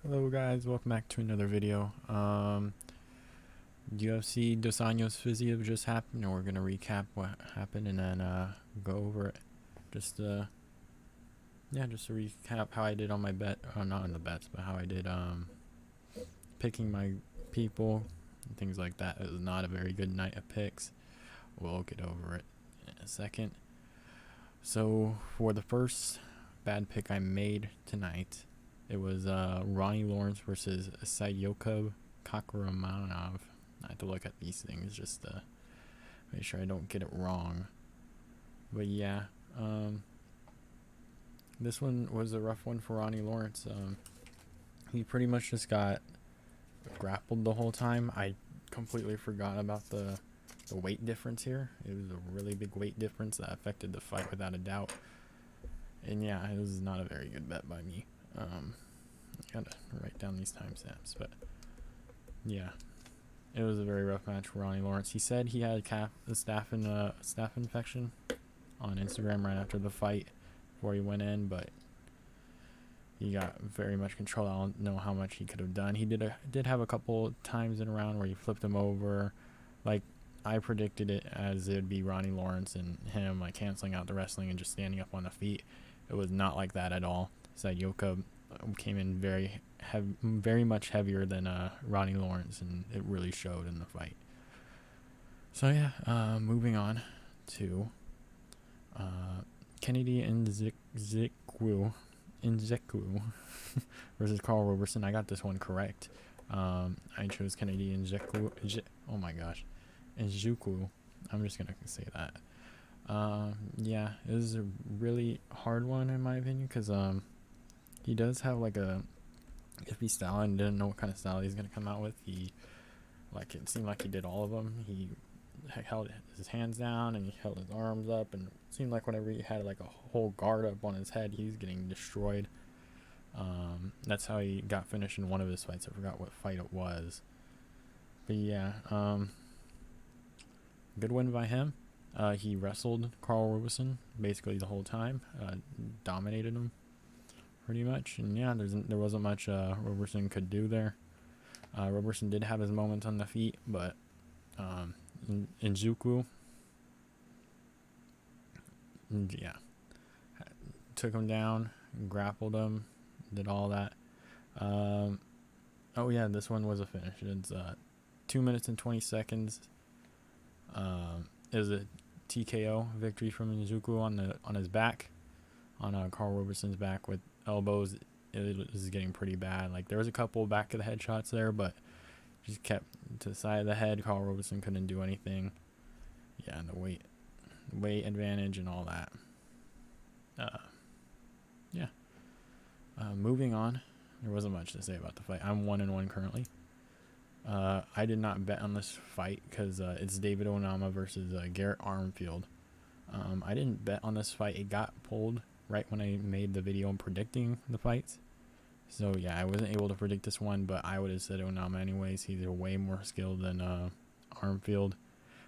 Hello guys, welcome back to another video. UFC Dos Anjos Fiziev just happened, and we're gonna recap what happened and then go over it. Just just to recap how I did on my bet, not on the bets, but how I did picking my people and things like that. It was not a very good night of picks. We'll get over it in a second. So for the first bad pick I made tonight, it was Ronnie Lawrence versus Saiyokub Kakhramanov. I have to look at these things just to make sure I don't get it wrong. But yeah, this one was a rough one for Ronnie Lawrence. He pretty much just got grappled the whole time. I completely forgot about the weight difference here. It was a really big weight difference that affected the fight without a doubt. And yeah, it was not a very good bet by me. Gotta write down these timestamps, but yeah, it was a very rough match for Ronnie Lawrence. He said he had a staph infection on Instagram right after the fight before he went in, but he got very much control. I don't know how much he could have done. He did have a couple times in a round where he flipped him over. Like, I predicted it as it'd be Ronnie Lawrence and him like canceling out the wrestling and just standing up on the feet. It was not like that at all. Saiyokub came in very much heavier than Ronnie Lawrence, and it really showed in the fight. So yeah, moving on to Kennedy Nzechuwku versus Karl Roberson. I got this one correct. I chose Kennedy Nzechuwku. Oh my gosh, Nzechuwku. I'm just gonna say that. Yeah, it was a really hard one in my opinion because he does have like a iffy style and didn't know what kind of style he's gonna come out with. It seemed like he did all of them. He held his hands down and he held his arms up, and it seemed like whenever he had like a whole guard up on his head, he's getting destroyed. That's how he got finished in one of his fights. I forgot what fight it was, but yeah, good win by him. He wrestled Karl Roberson basically the whole time, dominated him pretty much, and yeah, there wasn't much Roberson could do there. Roberson did have his moments on the feet, but Nzechuwku, yeah, took him down, grappled him, did all that. Oh yeah, this one was a finish. It's 2 minutes and 20 seconds. It was a TKO victory from Nzechuwku on his back, on Karl Roberson's back with elbows. It was getting pretty bad. Like, there was a couple back of the head shots there, but just kept to the side of the head. Karl Roberson couldn't do anything. Yeah, and the weight advantage and all that. Yeah. Moving on. There wasn't much to say about the fight. I'm 1-1 currently. I did not bet on this fight because it's David Onama versus Garrett Armfield. I didn't bet on this fight. It got pulled right when I made the video on predicting the fights. So yeah, I wasn't able to predict this one, but I would have said Onama anyways. He's way more skilled than Armfield.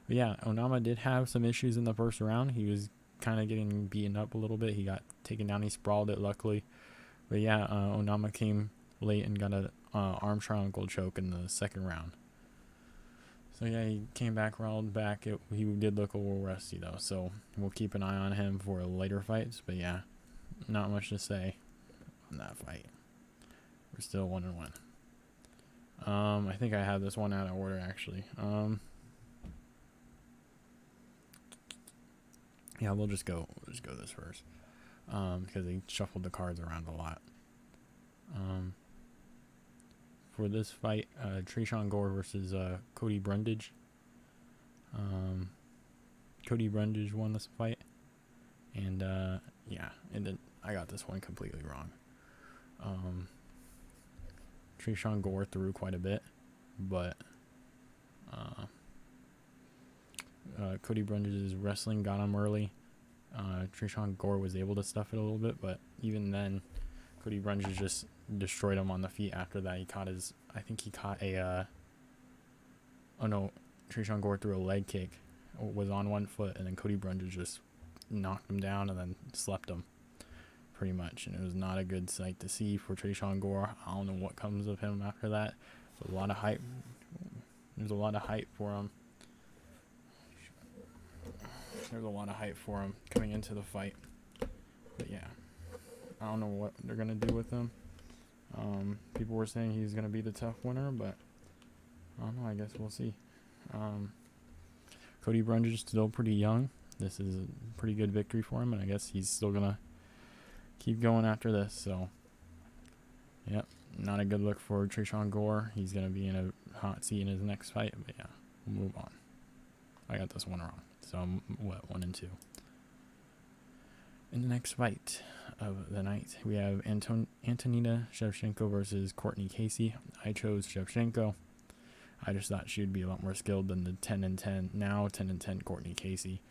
But yeah, Onama did have some issues in the first round. He was kind of getting beaten up a little bit. He got taken down. He sprawled it luckily. But yeah, Onama came late and got an arm triangle choke in the second round. So yeah, he came back, rolled back. He did look a little rusty though, so we'll keep an eye on him for later fights. But yeah, not much to say on that fight. We're still 1-1. I think I have this one out of order actually. Yeah, we'll just go this first. Because they shuffled the cards around a lot. For this fight, Tresean Gore versus Cody Brundage. Cody Brundage won this fight, and yeah, and then I got this one completely wrong. Tresean Gore threw quite a bit, but Cody Brundage's wrestling got him early. Tresean Gore was able to stuff it a little bit, but even then, Cody Brundage just destroyed him on the feet. After that, he caught a oh no, Tresean Gore threw a leg kick, was on one foot, and then Cody Brundage just knocked him down and then slept him pretty much, and it was not a good sight to see for Tresean Gore. I don't know what comes of him after that. There's a lot of hype. There's a lot of hype for him. There's a lot of hype for him coming into the fight. But yeah, I don't know what they're gonna do with him. People were saying he's gonna be the tough winner, but I don't know. I guess we'll see. Cody Brundage is still pretty young. This is a pretty good victory for him, and I guess he's still gonna keep going after this. So, yep, not a good look for Tresean Gore. He's gonna be in a hot seat in his next fight. But yeah, we'll move on. I got this one wrong, so I'm 1-2. In the next fight of the night, we have Antonina Shevchenko versus Courtney Casey. I chose Shevchenko. I just thought she would be a lot more skilled than the 10-10, now 10-10 Courtney Casey,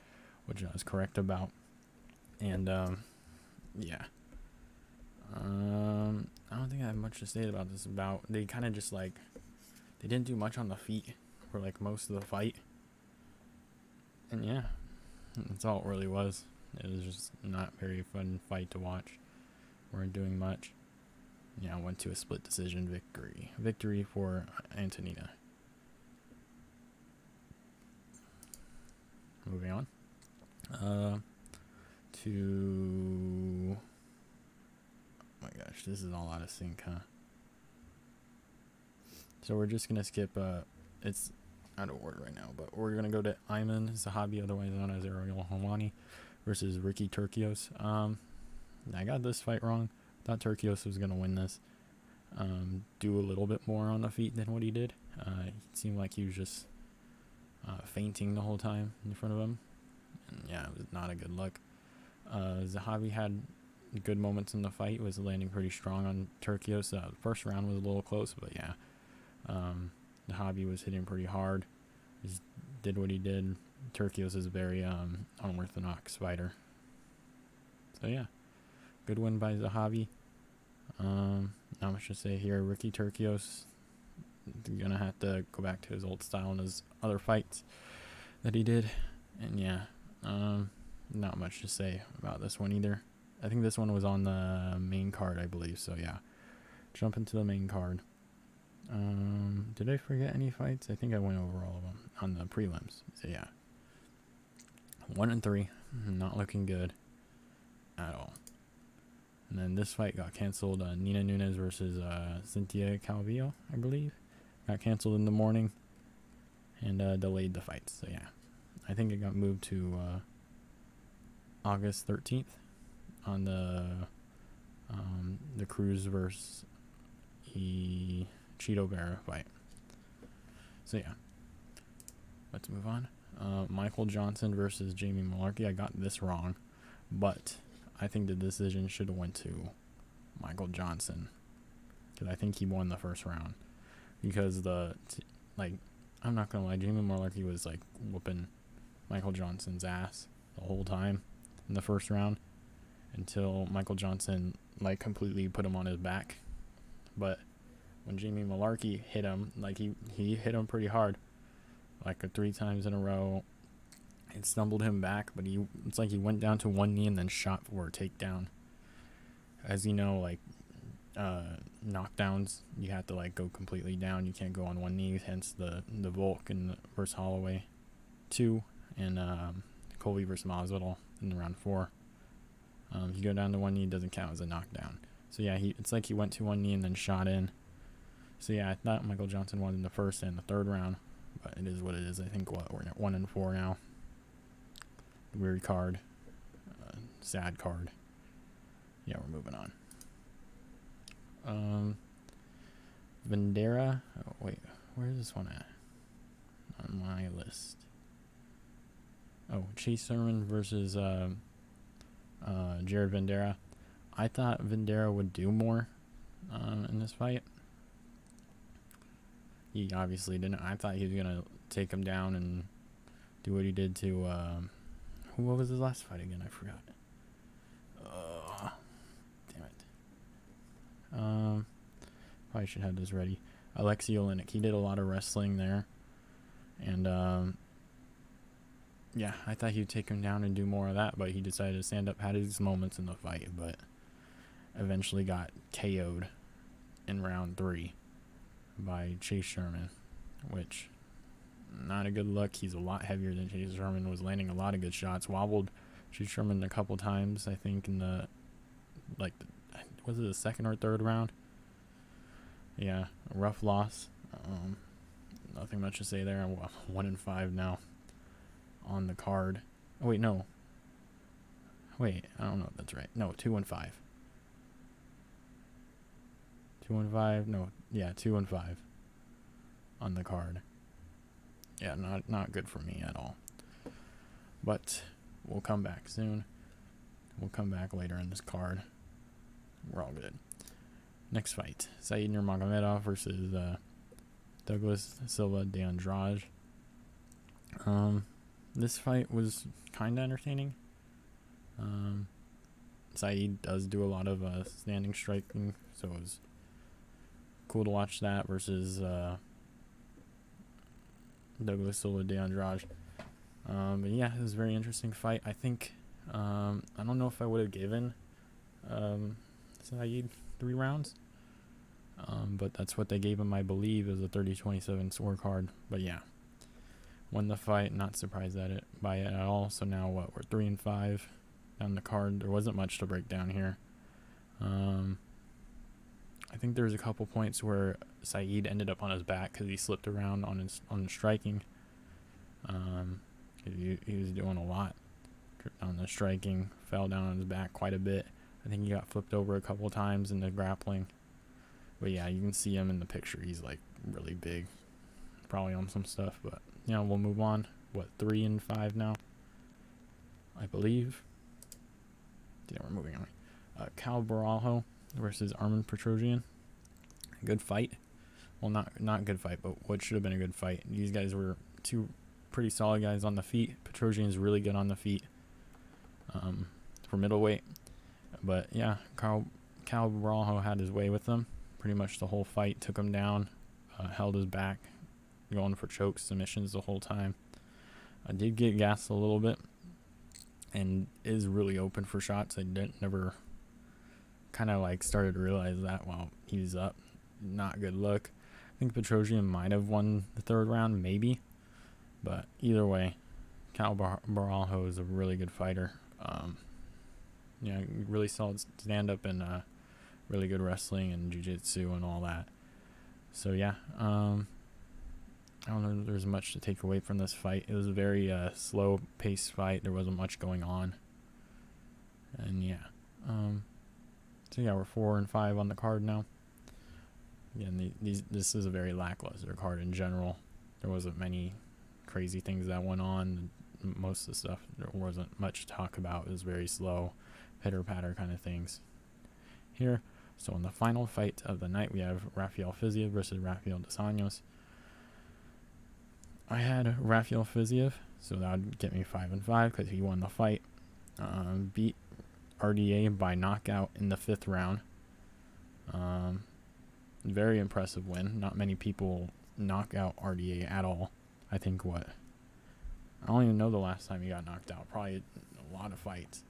which I was correct about. And, yeah. I don't think I have much to say about this. They kind of just, like, they didn't do much on the feet for, like, most of the fight. And, yeah, that's all it really was. It was just not a very fun fight to watch. Weren't doing much. Yeah, I went to a split decision victory. Victory for Antonina. Moving on. To... Oh my gosh, this is all out of sync, huh? So we're just going to skip... it's out of order right now, but we're going to go to Aiemann Zahabi, otherwise known as Ronnie, versus Ricky Turcios. I got this fight wrong. Thought Turcios was going to win this. Do a little bit more on the feet than what he did. It seemed like he was just fainting the whole time in front of him. And yeah, it was not a good look. Zahabi had good moments in the fight, was landing pretty strong on Turcios. The first round was a little close, but yeah. Zahabi was hitting pretty hard. Just did what he did. Turcios is a very unorthodox fighter. So yeah, good win by Zahabi. Not much to say here. Ricky Turcios gonna have to go back to his old style in his other fights that he did. And yeah, not much to say about this one either. I think this one was on the main card, I believe. So yeah, jump into the main card. Did I forget any fights? I think I went over all of them on the prelims. So yeah, 1-3, not looking good at all. And then this fight got canceled. Nina Nunes versus Cynthia Calvillo, I believe, got canceled in the morning and delayed the fight. So yeah, I think it got moved to August 13th on the Cruz versus Cheeto Vera fight. So yeah, let's move on. Michael Johnson versus Jamie Mullarkey. I got this wrong, but I think the decision should have went to Michael Johnson, because I think he won the first round. Because I'm not gonna lie, Jamie Mullarkey was like whooping Michael Johnson's ass the whole time in the first round until Michael Johnson like completely put him on his back. But when Jamie Mullarkey hit him, like he hit him pretty hard, like 3 times in a row. It stumbled him back, but it's like he went down to one knee and then shot for a takedown. As you know, like knockdowns, you have to like go completely down. You can't go on one knee. Hence the Volk and versus Holloway 2 and Colby versus Masvidal in round 4. You go down to one knee, it doesn't count as a knockdown. So yeah, it's like he went to one knee and then shot in. So yeah, I thought Michael Johnson won in the first and the third round, but it is what it is. I think we're at 1-4 now. Weird card, sad card. Yeah, we're moving on. Vanderaa. Oh wait, where's this one at on my list? Oh, Sherman versus Jared Vanderaa. I thought Vanderaa would do more in this fight. He obviously didn't. I thought he was gonna take him down and do what he did to what was his last fight again? I forgot. Damn it. Probably should have this ready. Alexei Oleinik. He did a lot of wrestling there, and yeah, I thought he'd take him down and do more of that, but he decided to stand up. Had his moments in the fight, but eventually got KO'd in round 3 by Chase Sherman, which not a good look. He's a lot heavier than Chase Sherman, was landing a lot of good shots, wobbled Chase Sherman a couple times, I think, in the, was it the second or third round? Yeah, a rough loss. Nothing much to say there. I'm 1-5 now on the card. Oh, wait, no. Wait, I don't know if that's right. No, 2-5. 2-5? No, yeah, 2-5 on the card. Yeah, not good for me at all. But we'll come back soon. We'll come back later in this card. We're all good. Next fight, Said Nurmagomedov versus Douglas Silva de Andrade. This fight was kind of entertaining. Said does do a lot of standing striking, so it was cool to watch that versus Douglas Silva de Andrade. But yeah, it was a very interesting fight. I think I don't know if I would have given Said 3 rounds, but that's what they gave him, I believe, as a 30-27 scorecard. But yeah, won the fight. Not surprised by it at all. So now what? We're 3-5 down the card. There wasn't much to break down here. I think there's a couple points where Said ended up on his back because he slipped around on his striking. He was doing a lot on the striking, fell down on his back quite a bit. I think he got flipped over a couple times in the grappling. But yeah, you can see him in the picture. He's like really big, probably on some stuff. But yeah, we'll move on. What, 3-5 now, I believe. Yeah, we're moving on. Cal Borralho versus Armen Petrosyan. Good fight. Well, not good fight, but what should have been a good fight. These guys were 2 pretty solid guys on the feet. Petrosyan's really good on the feet for middleweight. But yeah, Cal Borralho had his way with them pretty much the whole fight. Took him down, held his back, going for chokes, submissions the whole time. I did get gassed a little bit, and is really open for shots. I never kind of like started to realize that while he was up. Not good look. I think Petrosyan might have won the 3rd round, maybe. But either way, Cal Borralho is a really good fighter. Yeah, really solid stand-up and really good wrestling and jiu-jitsu and all that. So yeah, I don't know if there's much to take away from this fight. It was a very slow-paced fight. There wasn't much going on. And yeah, so yeah, we're 4-5 on the card now. Again, this is a very lackluster card in general. There wasn't many crazy things that went on. Most of the stuff, there wasn't much to talk about. It was very slow, pitter-patter kind of things here. So in the final fight of the night, we have Rafael Fiziev versus Rafael dos Anjos. I had Rafael Fiziev, so that would get me 5-5 because he won the fight. Beat RDA by knockout in the 5th round. Very impressive win. Not many people knock out RDA at all. I think I don't even know the last time he got knocked out. Probably a lot of fights.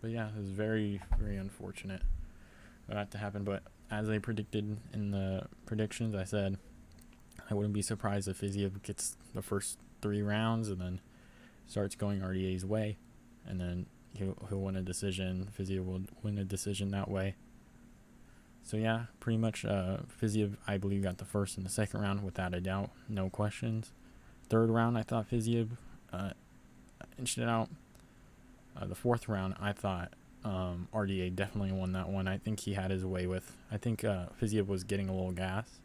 But yeah, it was very, very unfortunate for that to happen. But as I predicted in the predictions, I said I wouldn't be surprised if Fiziev gets the first 3 rounds and then starts going RDA's way, and then he'll win a decision. Fiziev will win a decision that way. So yeah, pretty much Fiziev, I believe, got the 1st and the 2nd round without a doubt, no questions. 3rd round, I thought Fiziev inched it out. The 4th round, I thought RDA definitely won that one. I think he had his way with. I think Fiziev was getting a little gas,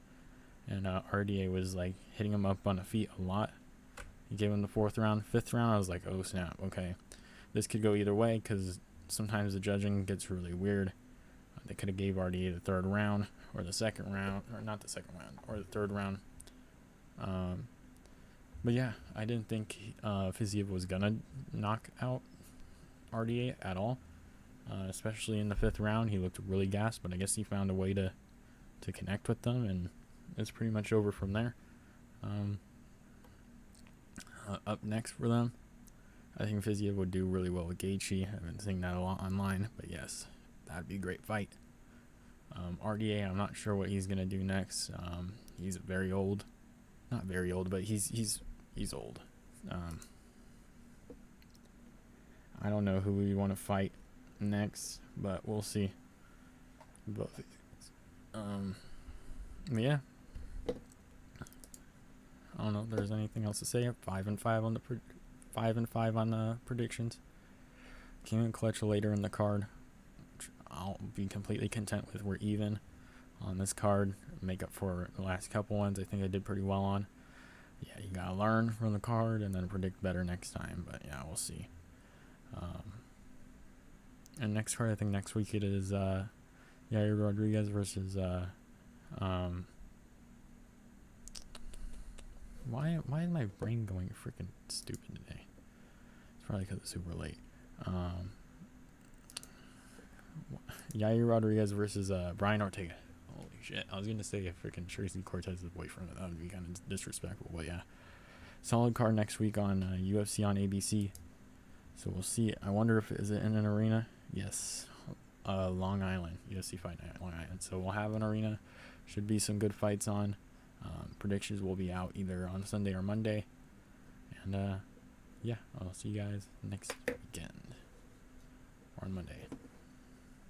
and RDA was like hitting him up on the feet a lot. He gave him the 4th round. 5th round, I was like, oh snap, okay, this could go either way because sometimes the judging gets really weird. They could have gave RDA the 3rd round or the 2nd round, or not the 2nd round, or the 3rd round. But yeah, I didn't think Fiziev was gonna knock out RDA at all, especially in the 5th round. He looked really gassed, but I guess he found a way to connect with them, and it's pretty much over from there. Up next for them, I think Fiziev would do really well with Gaethje. I've been seeing that a lot online, but yes, that'd be a great fight. RDA, I'm not sure what he's gonna do next. He's very old, not very old, but he's old. I don't know who we want to fight next, but we'll see. Both. Yeah. I don't know if there's anything else to say. 5-5 on the 5-5 on the predictions. Came in clutch later in the card. I'll be completely content with. We're even on this card. Make up for the last couple ones. I think I did pretty well on. Yeah, you gotta learn from the card and then predict better next time. But yeah, we'll see. And next card, I think next week it is Yair Rodriguez versus why is my brain going freaking stupid today? It's probably because it's super late. Yair Rodriguez versus Brian Ortega. Holy shit. I was going to say freaking Tracy Cortez's boyfriend. That would be kind of disrespectful, but yeah. Solid card next week on UFC on ABC. So we'll see. I wonder if is it in an arena? Yes. Long Island. UFC Fight Night, Long Island. So we'll have an arena. Should be some good fights on. Predictions will be out either on Sunday or Monday. And yeah, I'll see you guys next weekend. Or on Monday.